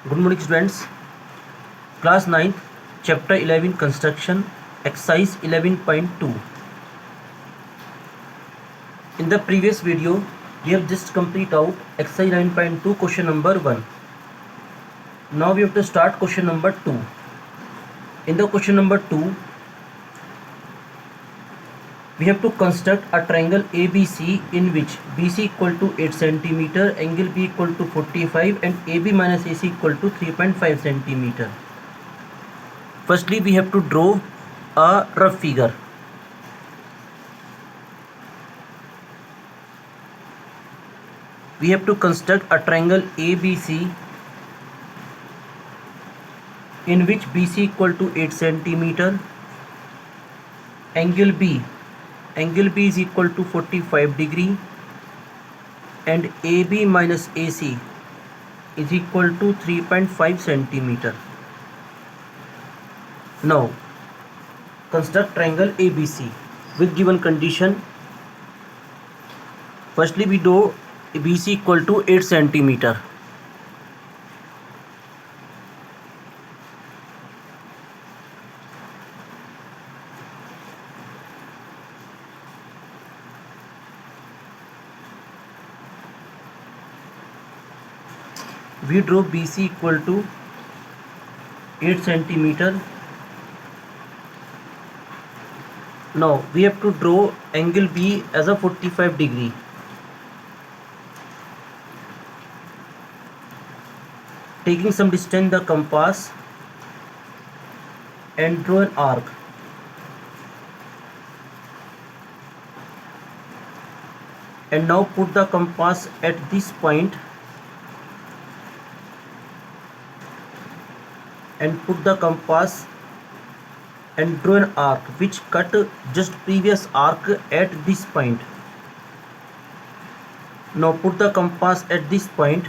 Good morning students. Class 9th, Chapter 11 Construction, Exercise 11.2. In the previous video, we have just complete out Exercise 11.2 question number 1. Now we have to start question number 2. In the question number 2, we have to construct a triangle ABC in which BC equal to 8 cm, angle B equal to 45 and AB minus AC equal to 3.5 cm. Firstly, we have to draw a rough figure. We have to construct a triangle ABC in which BC equal to 8 cm, angle B is equal to 45 degree and AB minus AC is equal to 3.5 cm. Now construct triangle ABC with given condition. Firstly, we draw BC equal to 8 cm. We draw BC equal to 8 cm. Now we have to draw angle B as a 45 degree. Taking some distance the compass and draw an arc. And now put the compass at this point and put the compass and draw an arc which cut just previous arc at this point. Now put the compass at this point,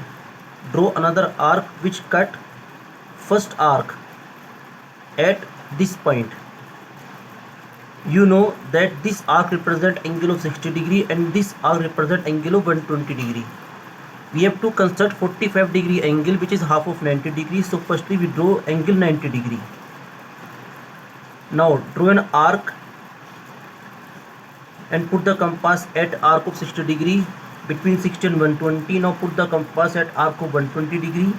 draw another arc which cut first arc at this point. You know that this arc represent angle of 60 degree and this arc represent angle of 120 degree. We have to construct 45 degree angle which is half of 90 degree. So firstly we draw angle 90 degree. Now draw an arc and put the compass at arc of 60 degree between 60 and 120. Now put the compass at arc of 120 degree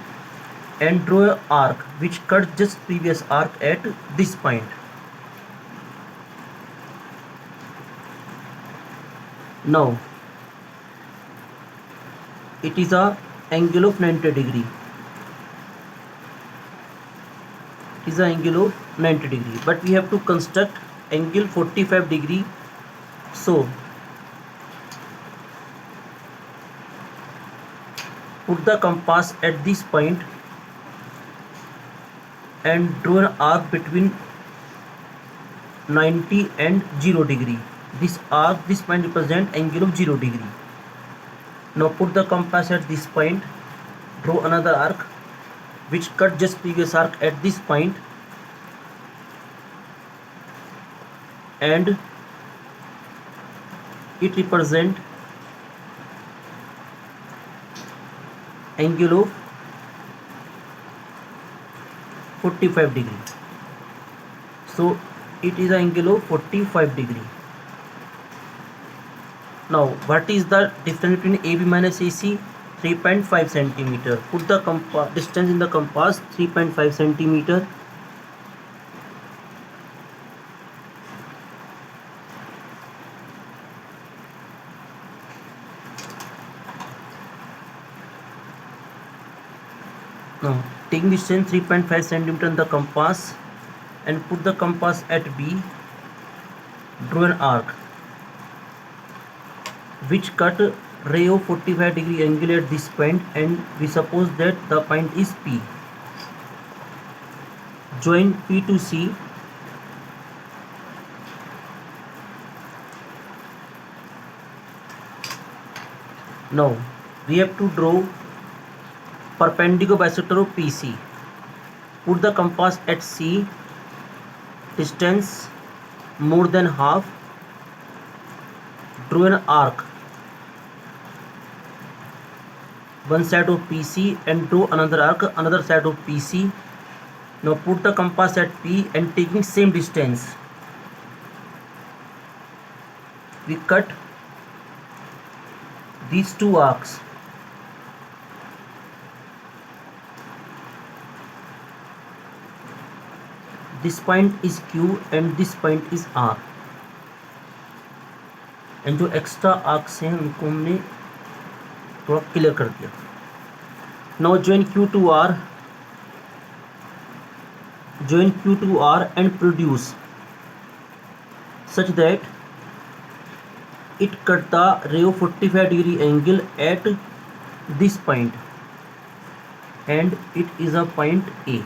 and draw an arc which cuts just previous arc at this point. Now it is a angle of 90 degree. It is a angle of 90 degree, but we have to construct angle 45 degree. So put the compass at this point and draw an arc between 90 and 0 degree. This arc, this point represent angle of 0 degree. Now put the compass at this point, draw another arc which cut just previous arc at this point and it represent angle of 45 degree. So it is an angle of 45 degree. Now what is the difference between AB minus AC? 3.5 cm. Put the distance in the compass 3.5 cm. Now taking distance 3.5 cm in the compass and put the compass at B, draw an arc which cut ray of 45 degree angle at this point and we suppose that the point is P. Join P to C. Now we have to draw perpendicular bisector of PC. Put the compass at C, distance more than half, draw an arc one side of PC and draw another arc another side of PC. Now put the compass at P and taking same distance, we cut these two arcs. This point is Q and this point is R. And जो extra arcs हैं उनको हमने थोड़ा clear कर दिया. Now join Q to R and produce such that it cut the ray of 45-degree angle at this point and it is a point A.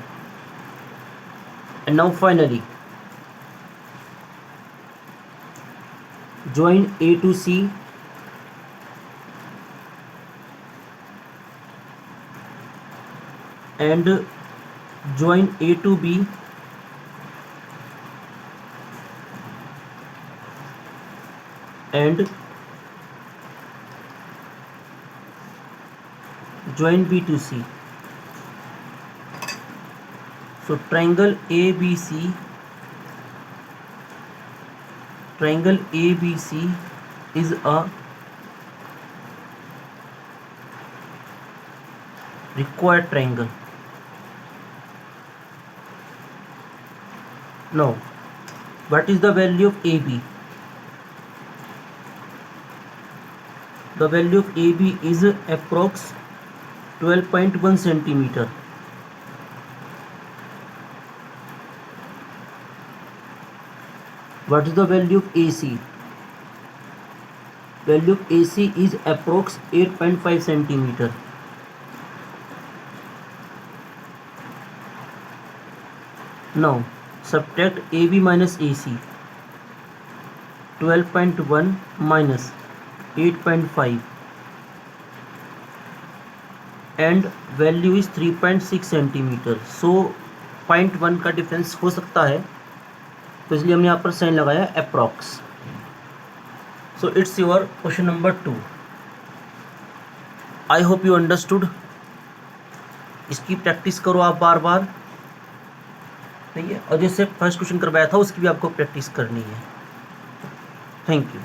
And now finally join A to C and join A to B and join B to C. So triangle ABC is a required triangle. Now what is the value of AB? The value of AB is approx 12.1 centimeter. What is the value of AC? Value of AC is approx 8.5 centimeter. Now subtract AB minus AC. 12.1 minus 8.5 and value is 3.6 centimeter. So 0.1 का difference हो सकता है, तो इसलिए हमने यहाँ पर sign लगाया approx. So it's your question number 2. I hope you understood. इसकी प्रैक्टिस करो आप बार बार, ठीक है. और जैसे फर्स्ट क्वेश्चन करवाया था उसकी भी आपको प्रैक्टिस करनी है. Thank you.